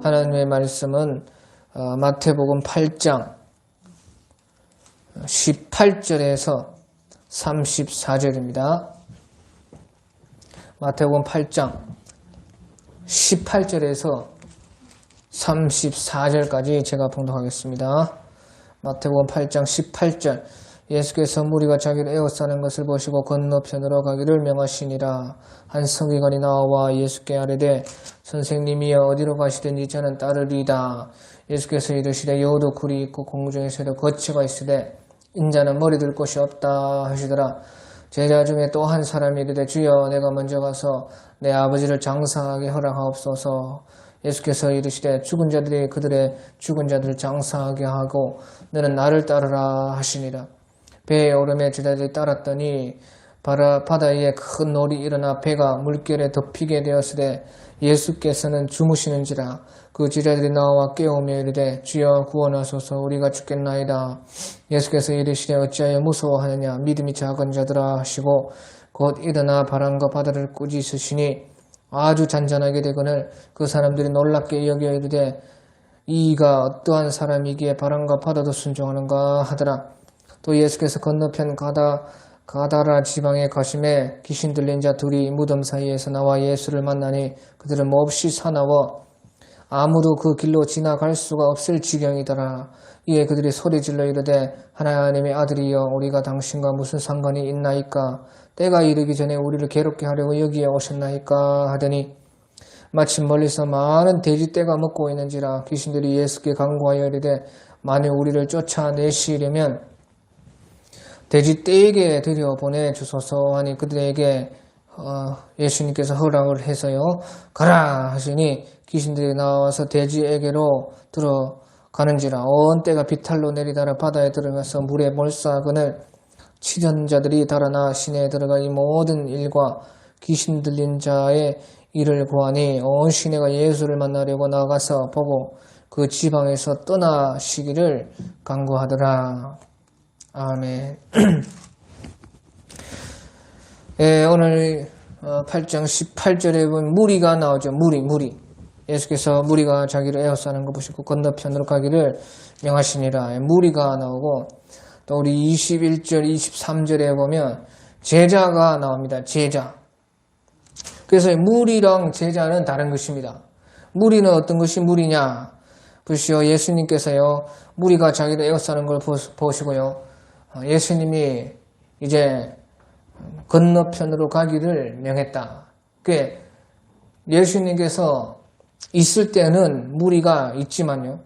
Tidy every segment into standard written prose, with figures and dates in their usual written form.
하나님의 말씀은 마태복음 8장 18절에서 34절입니다. 마태복음 8장 18절에서 34절까지 제가 봉독하겠습니다. 마태복음 8장 18절 예수께서 무리가 자기를 에워싸는 것을 보시고 건너편으로 가기를 명하시니라. 한 서기관이 나와 예수께 아뢰되 선생님이여 어디로 가시든지 저는 따르리이다. 예수께서 이르시되 여우도 굴이 있고 공중에 새도 거처가 있으되 인자는 머리 둘 곳이 없다 하시더라. 제자 중에 또 한 사람이 이르되 주여 내가 먼저 가서 내 아버지를 장사하게 허락하옵소서. 예수께서 이르시되 죽은 자들이 그들의 죽은 자들을 장사하게 하고 너는 나를 따르라 하시니라. 배에 오르매 제자들이 따랐더니 바다 위에 큰 놀이 일어나 배가 물결에 덮이게 되었으되 예수께서는 주무시는지라. 그 제자들이 나와 깨우며 이르되 주여 구원하소서 우리가 죽겠나이다. 예수께서 이르시되 어찌하여 무서워하느냐 믿음이 작은 자들아 하시고 곧 일어나 바람과 바다를 꾸짖으시니 아주 잔잔하게 되거늘 그 사람들이 놀랍게 여겨 이르되 이가 어떠한 사람이기에 바람과 바다도 순종하는가 하더라. 또 예수께서 건너편 가다라 지방에 가심에 귀신 들린 자 둘이 무덤 사이에서 나와 예수를 만나니 그들은 몹시 사나워 아무도 그 길로 지나갈 수가 없을 지경이더라. 이에 그들이 소리질러 이르되 하나님의 아들이여 우리가 당신과 무슨 상관이 있나이까. 때가 이르기 전에 우리를 괴롭게 하려고 여기에 오셨나이까 하더니 마침 멀리서 많은 돼지떼가 먹고 있는지라. 귀신들이 예수께 간구하여 이르되 만일 우리를 쫓아내시려면 돼지떼에게 들여보내 주소서 하니 그들에게 예수님께서 허락을 해서요 가라 하시니 귀신들이 나와서 돼지에게로 들어가는지라. 온 떼가 비탈로 내리다가 바다에 들어가서 물에 몰사하거늘 치던 자들이 달아나 시내에 들어가 이 모든 일과 귀신 들린 자의 일을 보아니 온 시내가 예수를 만나려고 나가서 보고 그 지방에서 떠나시기를 간구하더라. 아멘. 예, 오늘 8장 18절에 보면 무리가 나오죠. 무리. 예수께서 무리가 자기를 에워싸는 거 보시고 건너편으로 가기를 명하시니라. 무리가 나오고 또 우리 21절, 23절에 보면 제자가 나옵니다. 제자. 그래서 무리랑 제자는 다른 것입니다. 무리는 어떤 것이 무리냐? 보시오. 예수님께서요 무리가 자기를 에워싸는 걸 보시고요. 예수님이 이제 건너편으로 가기를 명했다. 그게 예수님께서 있을 때는 무리가 있지만요.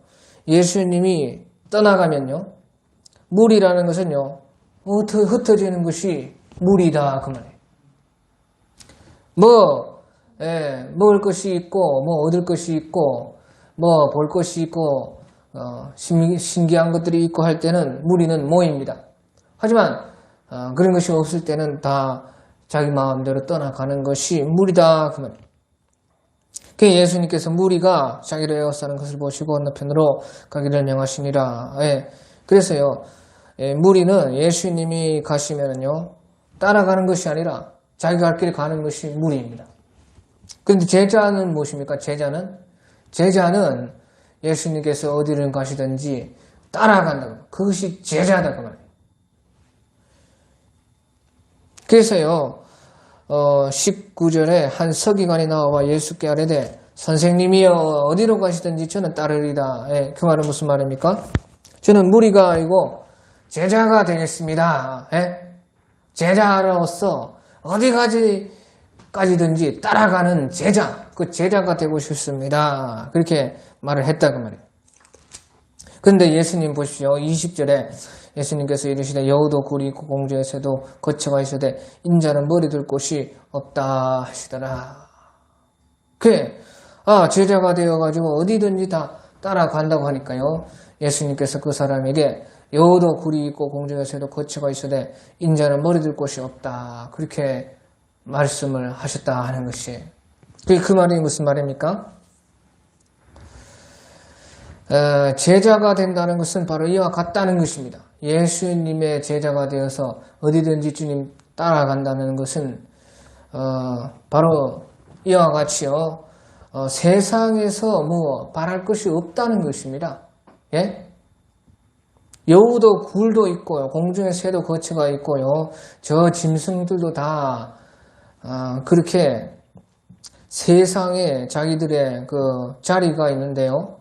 예수님이 떠나가면요. 무리라는 것은요. 흩어지는 것이 무리다. 그 말이에요. 먹을 것이 있고, 얻을 것이 있고, 볼 것이 있고, 신기한 것들이 있고 할 때는 무리는 모입니다. 하지만 그런 것이 없을 때는 다 자기 마음대로 떠나가는 것이 무리다. 그 말이에요. 예수님께서 무리가 자기를 에워싸는 것을 보시고 건너편으로 가기를 명하시니라. 그래서요, 무리는 예수님이 가시면은요, 따라가는 것이 아니라 자기가 갈 길을 가는 것이 무리입니다. 그런데 제자는 무엇입니까? 제자는 예수님께서 어디를 가시든지 따라간다고. 그것이 제자다. 그 말이에요. 그래서요, 19절에 한 서기관이 나와 예수께 아뢰되 선생님이여 어디로 가시든지 저는 따르리다. 그 말은 무슨 말입니까? 저는 무리가 아니고 제자가 되겠습니다. 제자로서 어디까지든지 따라가는 제자, 그 제자가 되고 싶습니다. 그렇게 말을 했다 그 말이에요. 그런데 예수님 보십시오. 20절에 예수님께서 이르시되 여우도 굴이 있고 공중에 새도 거처가 있으되 인자는 머리 둘 곳이 없다 하시더라. 제자가 되어가지고 어디든지 다 따라간다고 하니까요. 예수님께서 그 사람에게 여우도 굴이 있고 공중에 새도 거처가 있으되 인자는 머리 둘 곳이 없다. 그렇게 말씀을 하셨다 하는 것이에요. 그 말이 무슨 말입니까? 제자가 된다는 것은 바로 이와 같다는 것입니다. 예수님의 제자가 되어서 어디든지 주님 따라간다는 것은 바로 이와 같이요. 세상에서 뭐 바랄 것이 없다는 것입니다. 예? 여우도 굴도 있고요. 공중의 새도 거처가 있고요. 저 짐승들도 다 그렇게 세상에 자기들의 그 자리가 있는데요.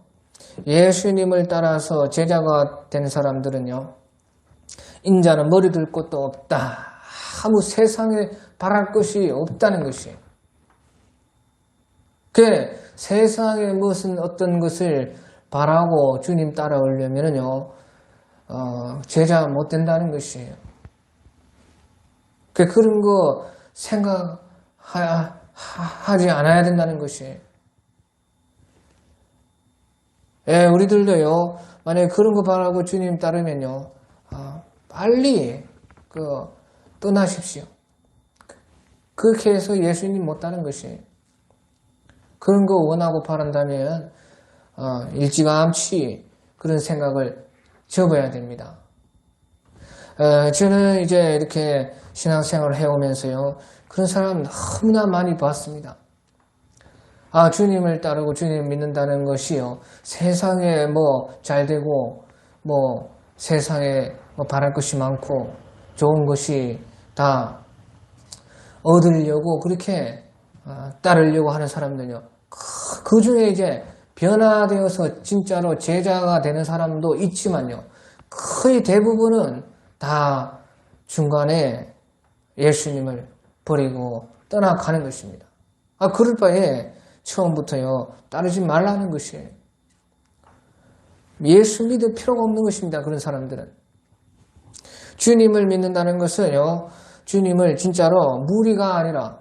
예수님을 따라서 제자가 된 사람들은요. 인자는 머리 들 곳도 없다. 아무 세상에 바랄 것이 없다는 것이에요. 세상에 무슨 어떤 것을 바라고 주님 따라오려면요, 제자 못 된다는 것이에요. 그런 거 생각하지 않아야 된다는 것이에요. 예, 우리들도요, 만약에 그런 거 바라고 주님 따르면요, 빨리 떠나십시오. 그렇게 해서 예수님 못 따르는 것이에요. 그런 거 원하고 바란다면 일찌감치 그런 생각을 접어야 됩니다. 저는 이제 이렇게 신앙생활을 해오면서요, 그런 사람 너무나 많이 봤습니다. 주님을 따르고 주님 믿는다는 것이요, 세상에 뭐 잘되고 뭐 세상에 뭐 바랄 것이 많고 좋은 것이 다 얻으려고 그렇게 따르려고 하는 사람들요. 그 중에 이제 변화되어서 진짜로 제자가 되는 사람도 있지만요. 거의 대부분은 다 중간에 예수님을 버리고 떠나가는 것입니다. 그럴 바에 처음부터요, 따르지 말라는 것이에요. 예수 믿을 필요가 없는 것입니다. 그런 사람들은. 주님을 믿는다는 것은요, 주님을 진짜로 무리가 아니라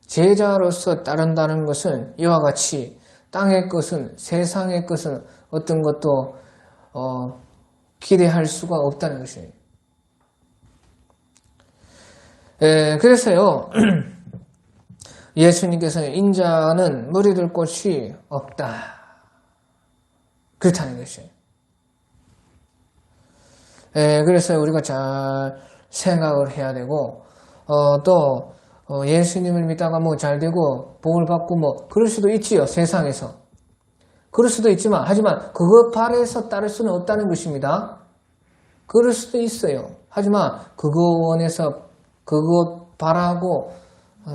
제자로서 따른다는 것은 이와 같이 땅의 것은, 세상의 것은 어떤 것도 기대할 수가 없다는 것이에요. 그래서요, 예수님께서는 인자는 머리 둘 곳이 없다. 그렇다는 것이에요. 그래서 우리가 잘 생각을 해야 되고, 또 예수님을 믿다가 뭐 잘되고 복을 받고 뭐 그럴 수도 있지요. 세상에서. 그럴 수도 있지만, 하지만 그것 바라서 따를 수는 없다는 것입니다. 그럴 수도 있어요. 하지만 그거 원해서 그것 바라고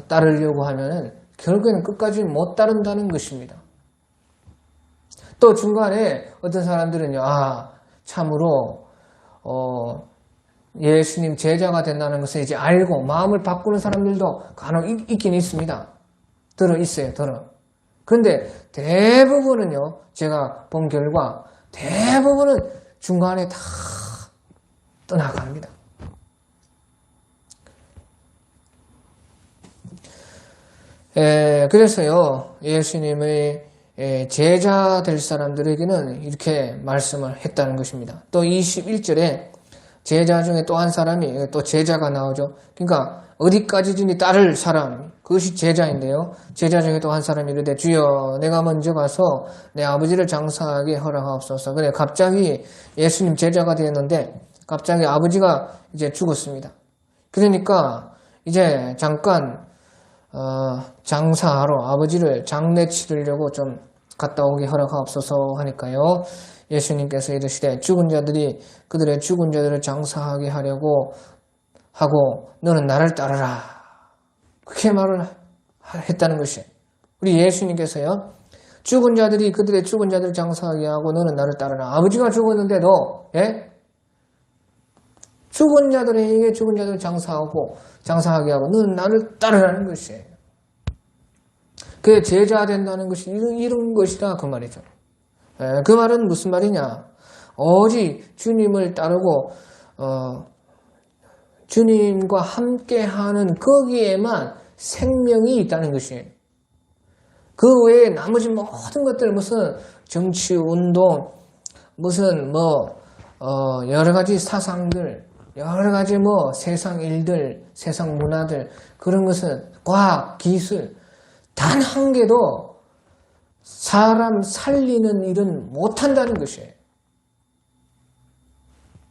따르려고 하면은 결국에는 끝까지 못 따른다는 것입니다. 또 중간에 어떤 사람들은요, 참으로 예수님 제자가 된다는 것을 이제 알고 마음을 바꾸는 사람들도 간혹 있긴 있습니다. 있어요. 그런데 대부분은요, 제가 본 결과 대부분은 중간에 다 떠나갑니다. 그래서요, 예수님의 제자 될 사람들에게는 이렇게 말씀을 했다는 것입니다. 또 21절에 제자 중에 또 한 사람이, 또 제자가 나오죠. 그러니까 어디까지든지 따를 사람, 그것이 제자인데요. 제자 중에 또 한 사람이 이르되, 주여 내가 먼저 가서 내 아버지를 장사하게 허락하옵소서. 그래, 갑자기 예수님 제자가 되었는데 갑자기 아버지가 이제 죽었습니다. 그러니까 이제 잠깐 장사하러 아버지를 장례 치르려고 좀 갔다 오게 허락하옵소서 하니까요. 예수님께서 이르시되 죽은 자들이 그들의 죽은 자들을 장사하게 하려고 하고 너는 나를 따르라. 그렇게 말을 했다는 것이에요. 우리 예수님께서요, 죽은 자들이 그들의 죽은 자들을 장사하게 하고 너는 나를 따르라. 아버지가 죽었는데도 죽은 자들에게 죽은 자들을 장사하게 하고 너는 나를 따르라는 것이에요. 그게 제자 된다는 것이 이런 것이다 그 말이죠. 그 말은 무슨 말이냐? 오직 주님을 따르고 주님과 함께하는 거기에만 생명이 있다는 것이에요. 그 외에 나머지 모든 것들, 무슨 정치 운동, 무슨 여러 가지 사상들, 여러 가지 세상 일들, 세상 문화들, 그런 것은 과학, 기술 단 한 개도 사람 살리는 일은 못한다는 것이에요.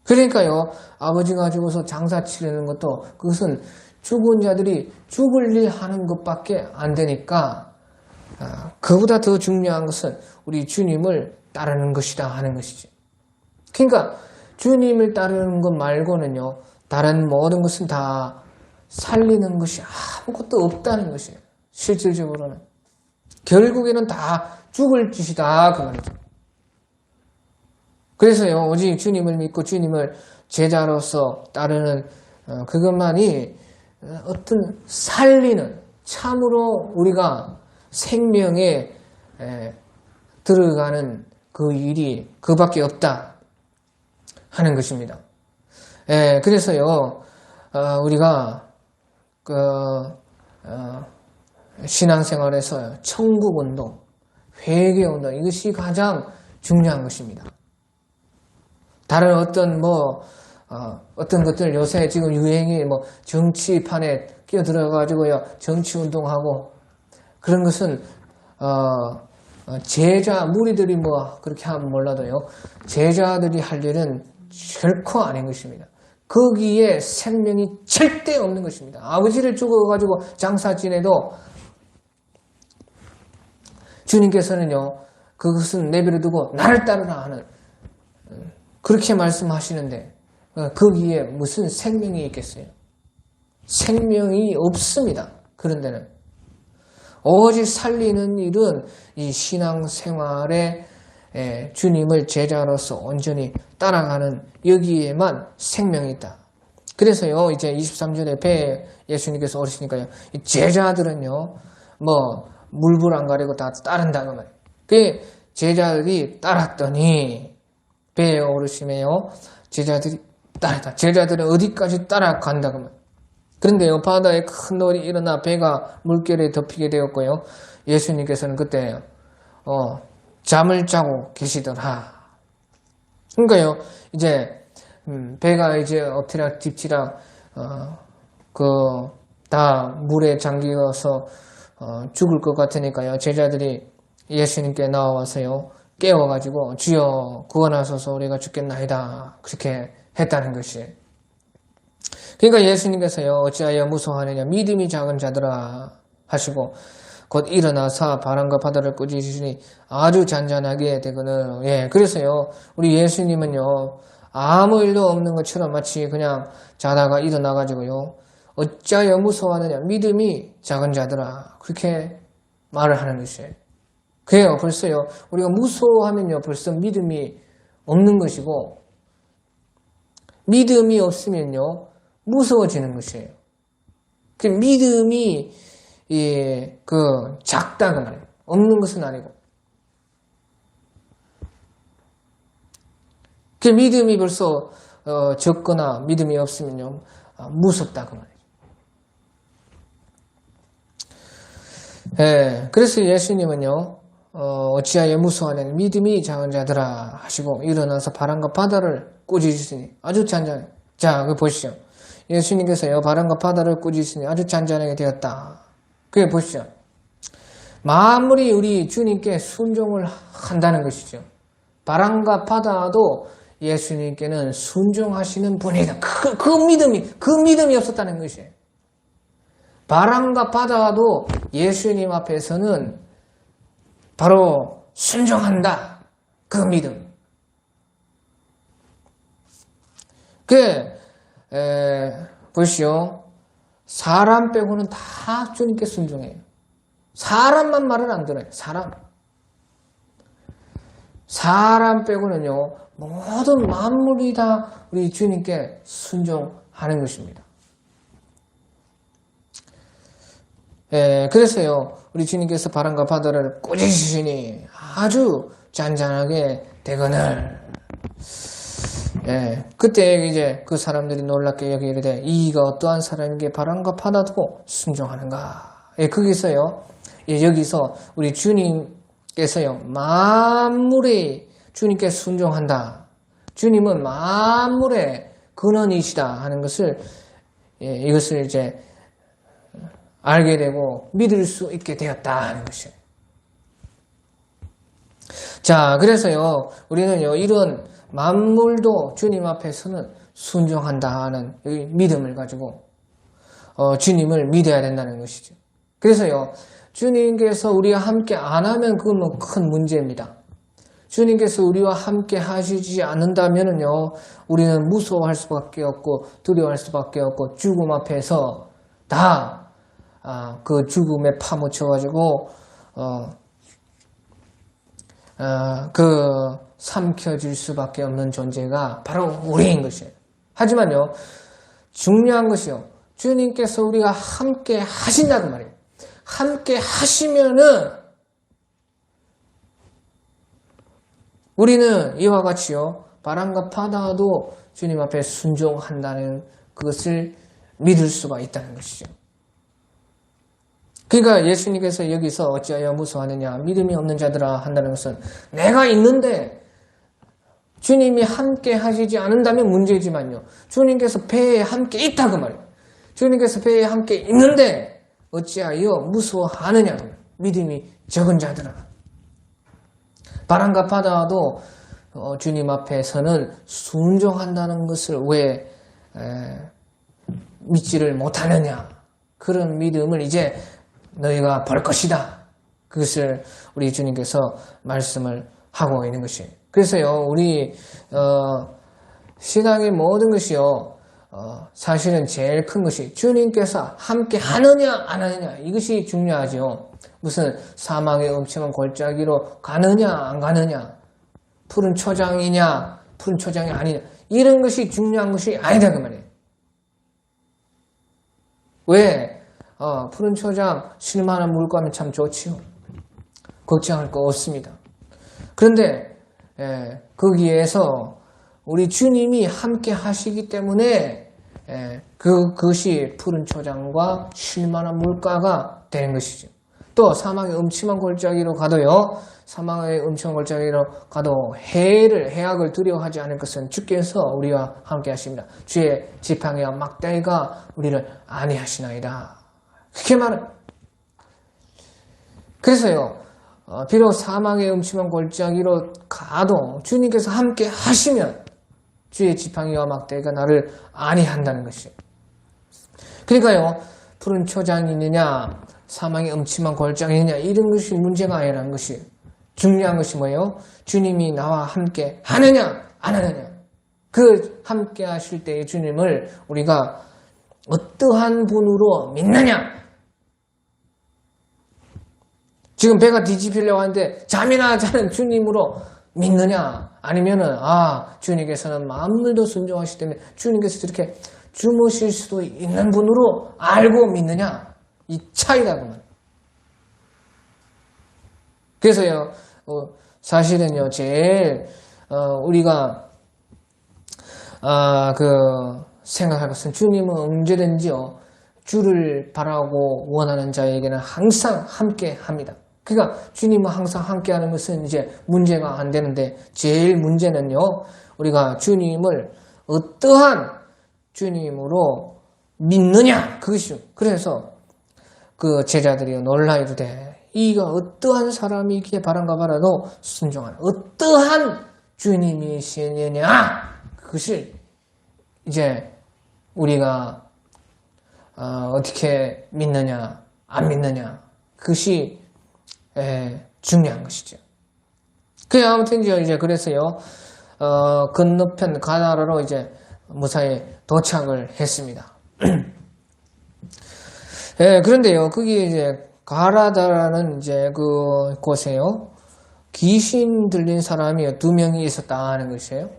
그러니까요, 아버지가 죽어서 장사 치르는 것도 그것은 죽은 자들이 죽을 일 하는 것밖에 안 되니까 그보다 더 중요한 것은 우리 주님을 따르는 것이다 하는 것이지. 그러니까 주님을 따르는 것 말고는요, 다른 모든 것은 다 살리는 것이 아무것도 없다는 것이에요. 실질적으로는. 결국에는 다 죽을 짓이다 그 말이죠. 그래서요, 오직 주님을 믿고 주님을 제자로서 따르는 그것만이 어떤 살리는, 참으로 우리가 생명에 들어가는 그 일이 그밖에 없다 하는 것입니다. 그래서요, 우리가 신앙생활에서 천국운동, 회개운동, 이것이 가장 중요한 것입니다. 다른 어떤 것들 요새 지금 유행이 정치판에 끼어들어가지고요, 정치운동하고 그런 것은, 무리들이 그렇게 하면 몰라도요, 제자들이 할 일은 결코 아닌 것입니다. 거기에 생명이 절대 없는 것입니다. 아버지를 죽어가지고 장사 지내도 주님께서는요, 그것은 내버려 두고 나를 따르라 하는, 그렇게 말씀하시는데, 거기에 무슨 생명이 있겠어요? 생명이 없습니다. 그런 데는. 오직 살리는 일은 이 신앙생활에 주님을 제자로서 온전히 따라가는 여기에만 생명이 있다. 그래서요, 이제 23절에 배에 예수님께서 오르시니까요, 이 제자들은요, 물불 안 가리고 다 따른다, 그 말이에요. 그 제자들이 따랐더니, 배에 오르시며요, 제자들이 따르다. 제자들은 어디까지 따라간다, 그 말이에요. 그런데요, 바다에 큰 놀이 일어나 배가 물결에 덮이게 되었고요, 예수님께서는 그때, 잠을 자고 계시더라. 그러니까요, 이제, 배가 이제 엎치락 뒤치락, 다 물에 잠기어서, 죽을 것 같으니까요, 제자들이 예수님께 나와서요, 깨워가지고, 주여 구원하소서 우리가 죽겠나이다. 그렇게 했다는 것이. 그러니까 예수님께서요, 어찌하여 무서워하느냐, 믿음이 작은 자들아 하시고, 곧 일어나서 바람과 바다를 꾸짖으시니 아주 잔잔하게 되거늘. 그래서요, 우리 예수님은요, 아무 일도 없는 것처럼 마치 그냥 자다가 일어나가지고요, 어찌하여 무서워하느냐, 믿음이 작은 자들아, 그렇게 말을 하는 것이에요. 그래요, 벌써요, 우리가 무서워하면요, 벌써 믿음이 없는 것이고, 믿음이 없으면요, 무서워지는 것이에요. 그 믿음이 작다 그 말이에요. 없는 것은 아니고. 그 믿음이 벌써 적거나 믿음이 없으면요, 무섭다 그 말이에요. 그래서 예수님은요, 어찌하여 무서워하는 믿음이 작은 자들아 하시고 일어나서 바람과 바다를 꾸짖으시니 아주 잔잔해. 자, 그 보시죠. 예수님께서요, 바람과 바다를 꾸짖으시니 아주 잔잔하게 되었다. 그게 보시죠. 만물이 우리 주님께 순종을 한다는 것이죠. 바람과 바다도 예수님께는 순종하시는 분이다. 그 믿음이 없었다는 것이에요. 바람과 바다도 예수님 앞에서는 바로 순종한다. 그 믿음. 보시오. 사람 빼고는 다 주님께 순종해요. 사람만 말을 안 들어요. 사람 빼고는요, 모든 만물이 다 우리 주님께 순종하는 것입니다. 그래서요, 우리 주님께서 바람과 바다를 꾸짖으시니 아주 잔잔하게 되거늘. 그때 이제 그 사람들이 놀랍게 여기게 이가 어떠한 사람에게 바람과 바다도 순종하는가. 거기서요, 여기서 우리 주님께서요, 만물이 주님께 순종한다. 주님은 만물의 근원이시다 하는 것을, 이것을 이제 알게 되고 믿을 수 있게 되었다 하는 것이에요. 자, 그래서요, 우리는요, 이런 만물도 주님 앞에서는 순종한다 하는 이 믿음을 가지고 주님을 믿어야 된다는 것이죠. 그래서요, 주님께서 우리와 함께 안 하면 그건 뭐 큰 문제입니다. 주님께서 우리와 함께 하시지 않는다면요, 우리는 무서워할 수밖에 없고 두려워할 수밖에 없고 죽음 앞에서 다 그 죽음에 파묻혀가지고 그 삼켜질 수밖에 없는 존재가 바로 우리인 것이에요. 하지만요, 중요한 것이요, 주님께서 우리가 함께 하신다는 말이에요. 함께 하시면은 우리는 이와 같이요, 바람과 바다도 주님 앞에 순종한다는 그것을 믿을 수가 있다는 것이죠. 그러니까 예수님께서 여기서 어찌하여 무서워하느냐, 믿음이 없는 자들아 한다는 것은 내가 있는데 주님이 함께 하시지 않는다면 문제지만요, 주님께서 배에 함께 있다 그 말이에요. 주님께서 배에 함께 있는데 어찌하여 무서워하느냐, 믿음이 적은 자들아. 바람과 바다도 주님 앞에서는 순종한다는 것을 왜 믿지를 못하느냐, 그런 믿음을 이제 너희가 볼 것이다. 그것을 우리 주님께서 말씀을 하고 있는 것이에요. 그래서요, 우리 신앙의 모든 것이요, 사실은 제일 큰 것이 주님께서 함께 하느냐 안 하느냐, 이것이 중요하죠. 무슨 사망의 음침한 골짜기로 가느냐 안 가느냐, 푸른 초장이냐 푸른 초장이 아니냐, 이런 것이 중요한 것이 아니다 그 말이에요. 왜? 푸른 초장 실만한 물가면 참 좋지요. 걱정할 거 없습니다. 그런데 거기에서 우리 주님이 함께 하시기 때문에 그것이 푸른 초장과 실만한 물가가 되는 것이죠. 또 사망의 음침한 골짜기로 가도요, 사망의 음침한 골짜기로 가도 해악을 두려워하지 않을 것은 주께서 우리와 함께 하십니다. 주의 지팡이와 막대기가 우리를 안위하시나이다. 그렇게 말은. 그래서요, 비록 사망의 음침한 골짜기로 가도 주님께서 함께 하시면 주의 지팡이와 막대기가 나를 안위한다는 것이에요. 그러니까요, 푸른 초장이 있느냐 사망의 음침한 골짜기 있느냐, 이런 것이 문제가 아니라는 것이 중요한 것이 뭐예요? 주님이 나와 함께 하느냐 안 하느냐. 그 함께 하실 때의 주님을 우리가 어떠한 분으로 믿느냐. 지금 배가 뒤집히려고 하는데 잠이나 자는 주님으로 믿느냐, 아니면은 주님께서는 만물도 순종하시기 때문에 주님께서 이렇게 주무실 수도 있는 분으로 알고 믿느냐, 이 차이다 그만. 그래서요, 사실은요, 제일 우리가 생각할 것은 주님은 언제든지요, 주를 바라고 원하는 자에게는 항상 함께 합니다. 그러니까 주님은 항상 함께하는 것은 이제 문제가 안 되는데, 제일 문제는요, 우리가 주님을 어떠한 주님으로 믿느냐, 그것이요. 그래서 그 제자들이 놀라 이르되 이가 어떠한 사람이기에 바람과 바다도 순종하는 어떠한 주님이시느냐, 그것을 이제 우리가 어떻게 믿느냐 안 믿느냐, 그것이 중요한 것이죠. 아무튼 이제 그래서요, 건너편 가나라로 이제 무사히 도착을 했습니다. 그런데요, 거기 이제 가라다라는 이제 그 곳에요, 귀신 들린 사람이 2명이 있었다는 것이에요.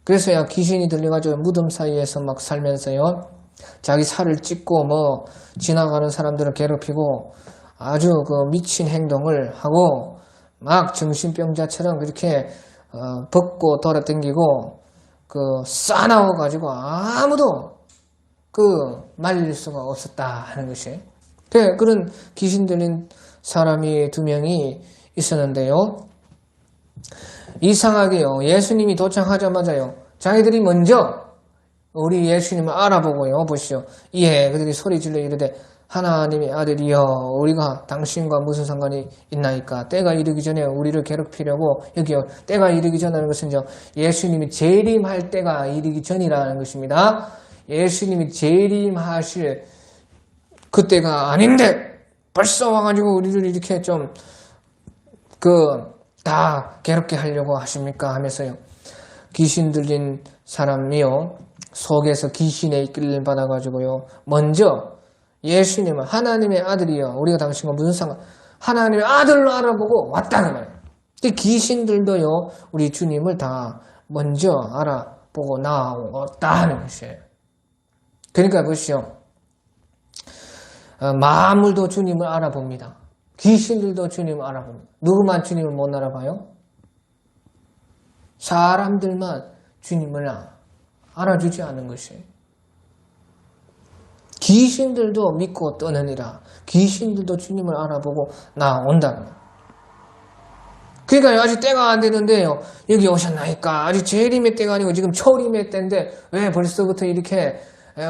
그래서요, 귀신이 들려가지고 무덤 사이에서 막 살면서요, 자기 살을 찢고 뭐 지나가는 사람들을 괴롭히고 아주 그 미친 행동을 하고 막 정신병자처럼 그렇게 벗고 돌아다니고 싸나워가지고 아무도 말릴 수가 없었다 하는 것이. 그런 귀신 들린 사람이 2명이 있었는데요, 이상하게요, 예수님이 도착하자마자요, 자기들이 먼저 우리 예수님을 알아보고요, 보시오. 그들이 소리 질러 이르되 하나님의 아들이여, 우리가 당신과 무슨 상관이 있나이까? 때가 이르기 전에 우리를 괴롭히려고, 여기요, 때가 이르기 전이라는 것은 예수님이 재림할 때가 이르기 전이라는 것입니다. 예수님이 재림하실 그때가 아닌데 벌써 와가지고 우리를 이렇게 좀 다 괴롭게 하려고 하십니까? 하면서요. 귀신 들린 사람이요. 속에서 귀신의 이끌림을 받아가지고요. 먼저 예수님은 하나님의 아들이요. 우리가 당신과 무슨 상관? 하나님의 아들로 알아보고 왔다 그 말이에요. 귀신들도요. 우리 주님을 다 먼저 알아보고 나왔다 하는 것이에요. 그러니까 보시오. 만물도 주님을 알아봅니다. 귀신들도 주님을 알아봅니다. 누구만 주님을 못 알아봐요? 사람들만 주님을 알아주지 않는 것이에요. 귀신들도 믿고 떠느니라. 귀신들도 주님을 알아보고 나온다는 거예요. 그러니까 아직 때가 안 되는데요. 여기 오셨나이까? 아직 재림의 때가 아니고 지금 초림의 때인데 왜 벌써부터 이렇게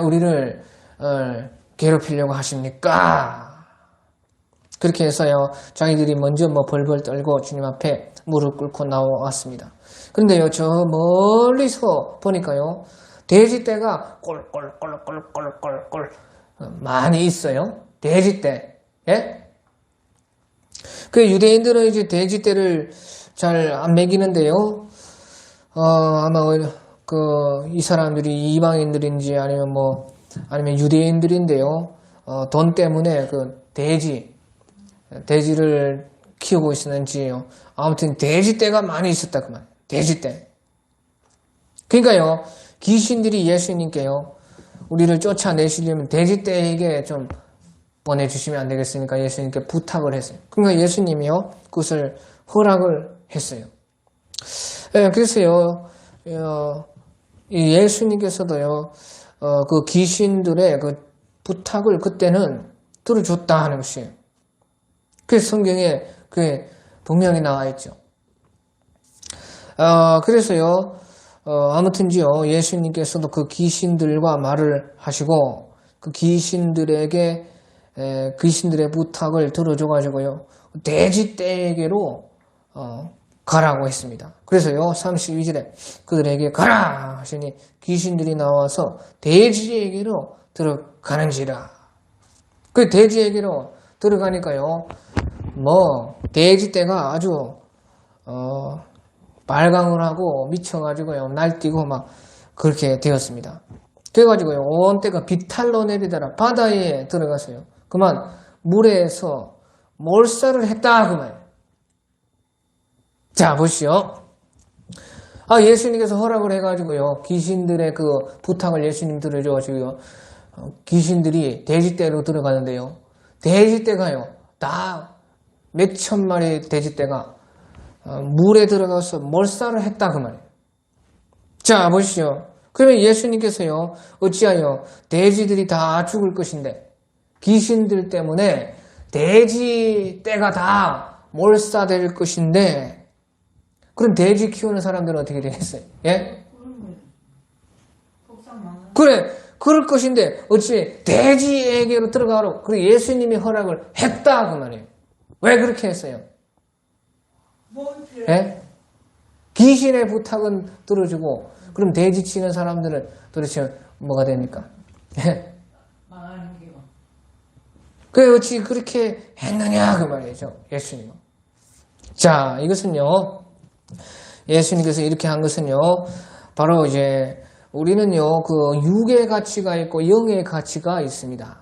우리를 괴롭히려고 하십니까? 그렇게 해서요. 자기들이 먼저 벌벌 떨고 주님 앞에 무릎 꿇고 나왔습니다. 그런데요. 저 멀리서 보니까요. 돼지떼가 꼴꼴꼴꼴꼴꼴꼴 많이 있어요. 돼지떼. 예? 그 유대인들은 이제 돼지떼를 잘 안 먹이는데요. 아마 이 사람들이 이방인들인지 아니면 유대인들인데요. 돈 때문에 돼지를 키우고 있었는지요. 아무튼 돼지떼가 많이 있었다 그 말. 돼지떼. 그러니까요. 귀신들이 예수님께요. 우리를 쫓아내시려면 돼지떼에게 좀 보내주시면 안 되겠습니까? 예수님께 부탁을 했어요. 그러니까 예수님이요. 그것을 허락을 했어요. 그래서요. 예수님께서도요. 그 귀신들의 그 부탁을 그때는 들어줬다 하는 것이에요. 그래서 성경에 그게 분명히 나와 있죠. 그래서요. 아무튼지요. 예수님께서도 그 귀신들과 말을 하시고 그 귀신들의 부탁을 들어줘가지고요. 돼지떼에게로 가라고 했습니다. 그래서요. 32절에 그들에게 가라 하시니 귀신들이 나와서 돼지에게로 들어가는지라. 그 돼지에게로 들어가니까요. 돼지떼가 아주 발광을 하고 미쳐가지고요. 날뛰고 막 그렇게 되었습니다. 그래가지고요. 온 때가 비탈로 내리더라. 바다에 들어가서요. 그만 물에서 몰살을 했다 그 말. 자 보시오. 예수님께서 허락을 해가지고요. 귀신들의 그 부탁을 예수님 들어줘가지고요. 귀신들이 돼지떼로 들어가는데요. 돼지떼가요. 다 몇천 마리 돼지떼가 물에 들어가서 몰살을 했다 그 말이에요. 자 보시죠. 그러면 예수님께서요. 어찌하여 돼지들이 다 죽을 것인데 귀신들 때문에 돼지떼가 다 몰살될 것인데 그럼 돼지 키우는 사람들은 어떻게 되겠어요? 예? 그래 그럴 것인데 어찌 돼지에게로 들어가라고 그래 예수님이 허락을 했다 그 말이에요. 왜 그렇게 했어요? 예? 귀신의 부탁은 들어주고 그럼 돼지 치는 사람들은 도대체 뭐가 됩니까? 망하는 게 뭐. 그래 어찌 그렇게 했느냐 그 말이죠. 예수님은. 자 이것은요. 예수님께서 이렇게 한 것은요. 바로 이제 우리는요. 그 육의 가치가 있고 영의 가치가 있습니다.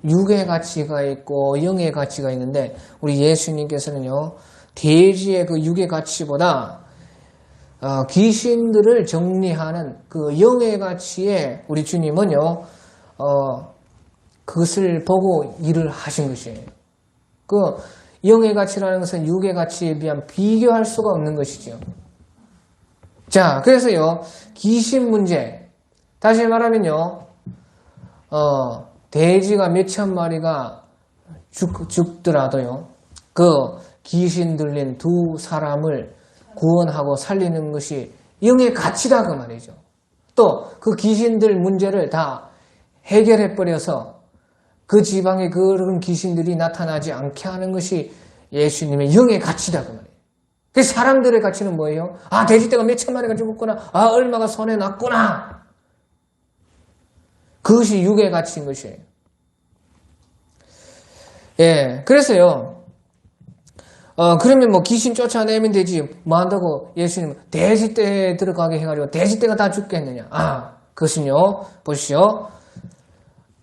육의 가치가 있고 영의 가치가 있는데 우리 예수님께서는요. 돼지의 그 육의 가치보다 귀신들을 정리하는 그 영의 가치에 우리 주님은요. 그것을 보고 일을 하신 것이에요. 그 영의 가치라는 것은 육의 가치에 비하면 비교할 수가 없는 것이죠. 자, 그래서요. 귀신 문제. 다시 말하면요. 돼지가 몇천 마리가 죽더라도요. 그 귀신 들린 두 사람을 구원하고 살리는 것이 영의 가치다 그 말이죠. 또 그 귀신들 문제를 다 해결해버려서 그 지방에 그런 귀신들이 나타나지 않게 하는 것이 예수님의 영의 가치다 그 말이에요. 그 사람들의 가치는 뭐예요? 돼지떼가 몇천 마리가 죽었구나. 얼마가 손해 났구나. 그것이 육의 가치인 것이에요. 예, 그래서요. 그러면 뭐 귀신 쫓아내면 되지. 뭐 한다고 예수님 돼지떼에 들어가게 해가지고 돼지떼가 다 죽겠느냐. 그것은요. 보시오.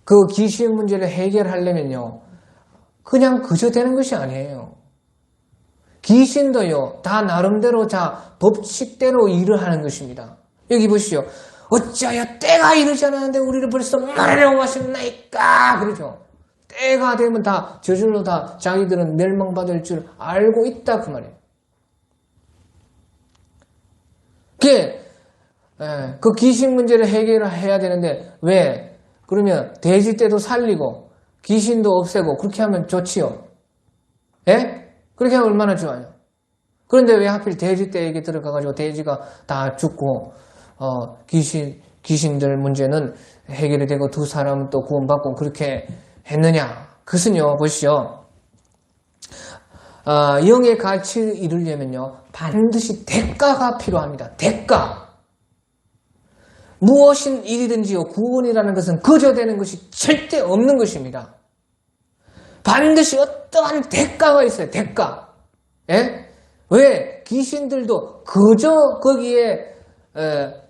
그 귀신 문제를 해결하려면요. 그냥 그저 되는 것이 아니에요. 귀신도요. 다 나름대로 법칙대로 일을 하는 것입니다. 여기 보시오. 어찌하여 때가 이르지 않았는데 우리를 벌써 말하려고 하셨나이까. 그러죠. 때가 되면 다 저절로 다 자기들은 멸망받을 줄 알고 있다 그 말이에요. 그 귀신 문제를 해결해야 되는데 왜? 그러면 돼지떼도 살리고 귀신도 없애고 그렇게 하면 좋지요. 예? 그렇게 하면 얼마나 좋아요. 그런데 왜 하필 돼지떼에게 들어가가지고 돼지가 다 죽고 귀신들 문제는 해결이 되고 두 사람은 또 구원받고 그렇게 했느냐? 그것은요, 보시오. 영의 가치를 이루려면요, 반드시 대가가 필요합니다. 대가. 무엇인 일이든지요, 구원이라는 것은 거저 되는 것이 절대 없는 것입니다. 반드시 어떠한 대가가 있어요, 대가. 예? 왜? 귀신들도 그저 거기에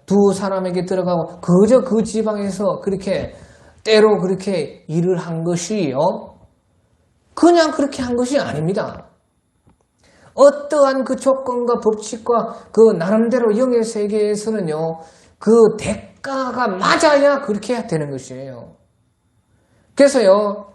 두 사람에게 들어가고 그저 그 지방에서 그렇게 때로 그렇게 일을 한 것이요. 그냥 그렇게 한 것이 아닙니다. 어떠한 그 조건과 법칙과 그 나름대로 영의 세계에서는요. 그 대가가 맞아야 그렇게 해야 되는 것이에요. 그래서요.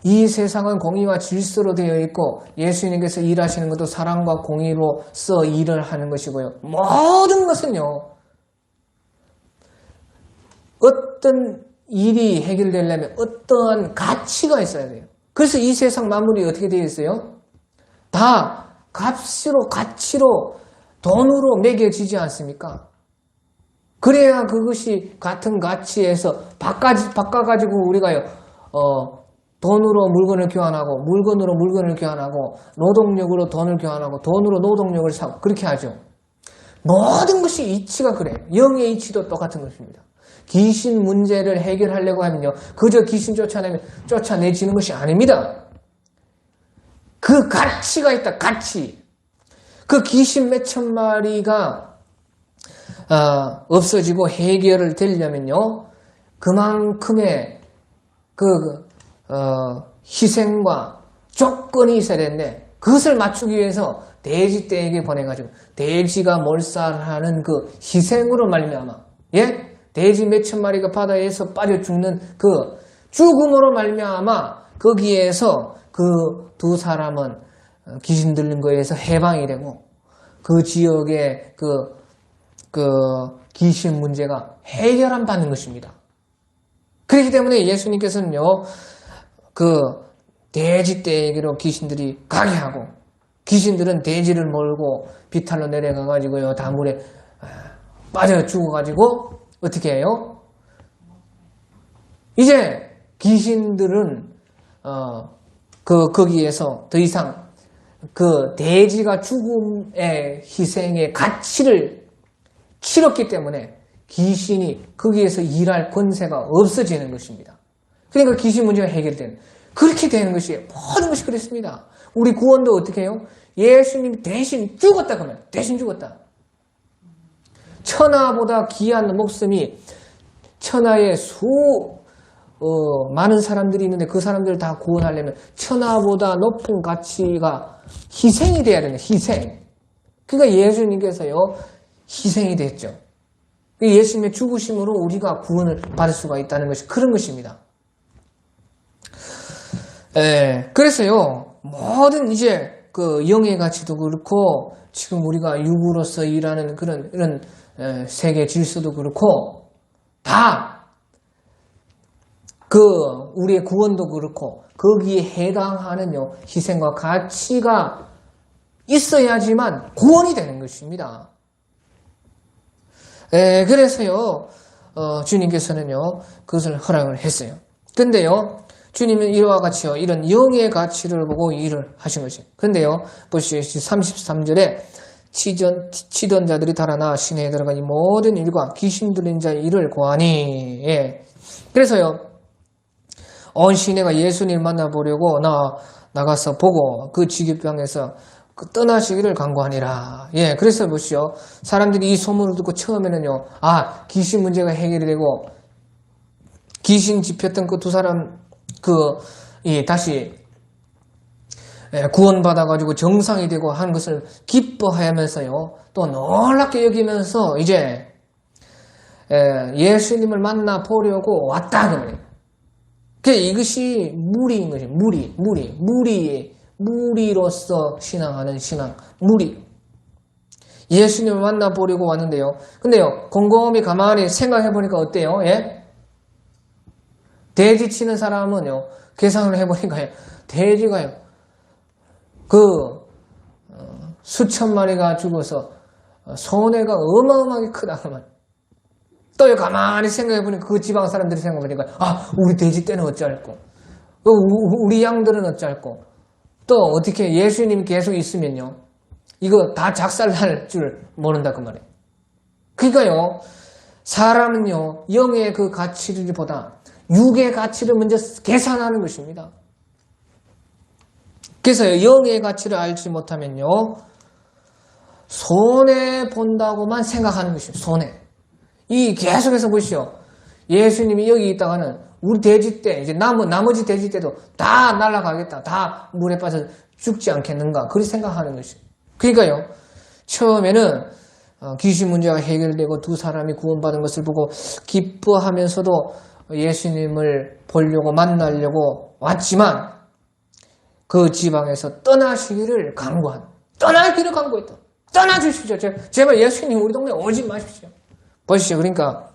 이 세상은 공의와 질서로 되어 있고 예수님께서 일하시는 것도 사랑과 공의로서 일을 하는 것이고요. 모든 것은요. 어떤 일이 해결되려면 어떠한 가치가 있어야 돼요. 그래서 이 세상 만물이 어떻게 되어 있어요? 다 값으로 가치로 돈으로 매겨지지 않습니까? 그래야 그것이 같은 가치에서 바꿔가지고 우리가요 돈으로 물건을 교환하고 물건으로 물건을 교환하고 노동력으로 돈을 교환하고 돈으로 노동력을 사고 그렇게 하죠. 모든 것이 이치가 그래요. 영의 이치도 똑같은 것입니다. 귀신 문제를 해결하려고 하면요. 그저 귀신 쫓아내지는 것이 아닙니다. 그 가치가 있다. 가치. 그 귀신 몇천 마리가 없어지고 해결을 되려면요. 그만큼의 희생과 조건이 있어야 되는데 그것을 맞추기 위해서 돼지떼에게 보내가지고 돼지가 몰살하는 그 희생으로 말미암아 예? 돼지 몇천 마리가 바다에서 빠져 죽는 그 죽음으로 말미암아 거기에서 그 두 사람은 귀신 들린 거에서 해방이 되고 그 지역의 그 귀신 문제가 해결안 받는 것입니다. 그렇기 때문에 예수님께서는요, 그 돼지떼에게로 귀신들이 가게 하고 귀신들은 돼지를 몰고 비탈로 내려가가지고요, 다 물에 빠져 죽어가지고 어떻게 해요? 이제 귀신들은 거기에서 더 이상 그 돼지가 죽음의 희생의 가치를 치렀기 때문에 귀신이 거기에서 일할 권세가 없어지는 것입니다. 그러니까 귀신 문제가 해결되는 그렇게 되는 것이 모든 것이 그렇습니다. 우리 구원도 어떻게 해요? 예수님이 대신 죽었다 그러면 대신 죽었다. 천하보다 귀한 목숨이 천하에 많은 사람들이 있는데 그 사람들을 다 구원하려면 천하보다 높은 가치가 희생이 돼야 되는 희생. 그러니까 예수님께서요 희생이 됐죠. 예수님의 죽으심으로 우리가 구원을 받을 수가 있다는 것이 그런 것입니다. 그래서요 모든 이제 그 영의 가치도 그렇고 지금 우리가 육으로서 일하는 이런 세계 질서도 그렇고 다 우리의 구원도 그렇고 거기에 해당하는요 희생과 가치가 있어야지만 구원이 되는 것입니다. 그래서요 주님께서는요 그것을 허락을 했어요. 근데요 주님은 이와 같이요 이런 영의 가치를 보고 일을 하신 것이에요. 근데요 보시죠 33절에 치던 자들이 달아나 시내에 들어가 이 모든 일과 귀신 들린 자의 일을 고하니 그래서요 온 시내가 예수님을 만나보려고 나가서 보고 그 지기방에서 떠나시기를 간구하니라. 예, 그래서 보시오. 사람들이 이 소문을 듣고 처음에는요, 귀신 문제가 해결이 되고, 귀신 집혔던 그 두 사람, 다시, 구원받아가지고 정상이 되고 한 것을 기뻐하면서요, 또 놀랍게 여기면서 이제, 예수님을 만나보려고 왔다, 그 말이에요. 이것이 무리인 것이에요. 무리로서 신앙하는 신앙. 무리. 예수님을 만나보려고 왔는데요. 근데요, 곰곰이 가만히 생각해보니까 어때요? 예? 돼지 치는 사람은요, 계산을 해보니까요, 돼지가요, 수천 마리가 죽어서 손해가 어마어마하게 크다. 그 말. 또 가만히 생각해보니까 그 지방 사람들이 생각해보니까 우리 돼지 떼는 어찌할꼬, 우리 양들은 어찌할꼬, 또 어떻게 예수님이 계속 있으면요, 이거 다 작살날 줄 모른다 그 말이에요. 그러니까요, 사람은요, 영의 그 가치보다 육의 가치를 먼저 계산하는 것입니다. 그래서 영의 가치를 알지 못하면요, 손해 본다고만 생각하는 것입니다. 손해. 계속해서 보시오. 예수님이 여기 있다가는 우리 돼지 떼, 이제 나머지 돼지 떼도 다 날아가겠다. 다 물에 빠져 죽지 않겠는가. 그렇게 생각하는 것이. 그러니까요, 처음에는 귀신 문제가 해결되고 두 사람이 구원받은 것을 보고 기뻐하면서도 예수님을 보려고 만나려고 왔지만 그 지방에서 떠나기를 간구했다. 떠나주십시오. 제발 예수님 우리 동네 오지 마십시오. 보시죠. 그러니까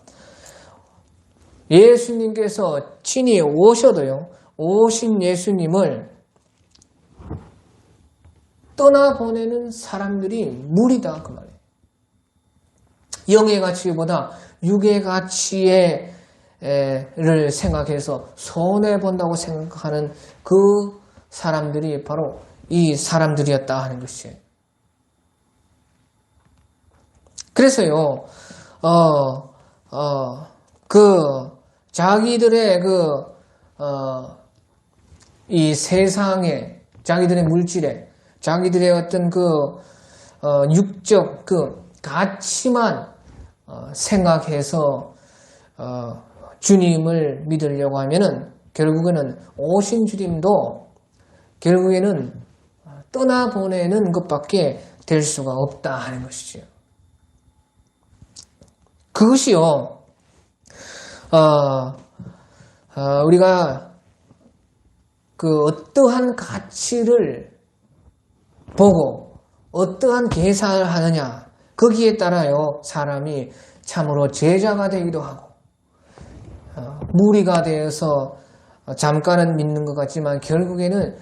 예수님께서 친히 오셔도요, 오신 예수님을 떠나보내는 사람들이 무리다 그 말이에요. 영의 가치보다 육의 가치를 생각해서 손해본다고 생각하는 그 사람들이 바로 이 사람들이었다 하는 것이에요. 그래서요, 자기들의 이 세상에, 자기들의 물질에, 자기들의 어떤 육적 가치만 생각해서 주님을 믿으려고 하면은 결국에는 오신 주님도 결국에는 떠나보내는 것밖에 될 수가 없다 하는 것이죠. 그것이요, 우리가 어떠한 가치를 보고 어떠한 계산을 하느냐, 거기에 따라요, 사람이 참으로 제자가 되기도 하고, 무리가 되어서 잠깐은 믿는 것 같지만 결국에는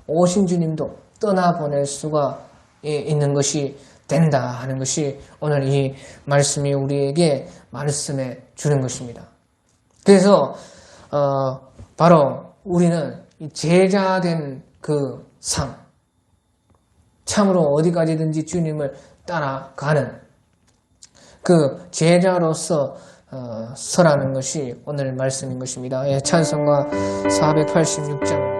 오신 주님도 떠나보낼 수가 있는 것이 된다 하는 것이 오늘 이 말씀이 우리에게 말씀해 주는 것입니다. 그래서 바로 우리는 제자된 그 삶, 참으로 어디까지든지 주님을 따라가는 그 제자로서 서라는 것이 오늘 말씀인 것입니다. 찬송가 486장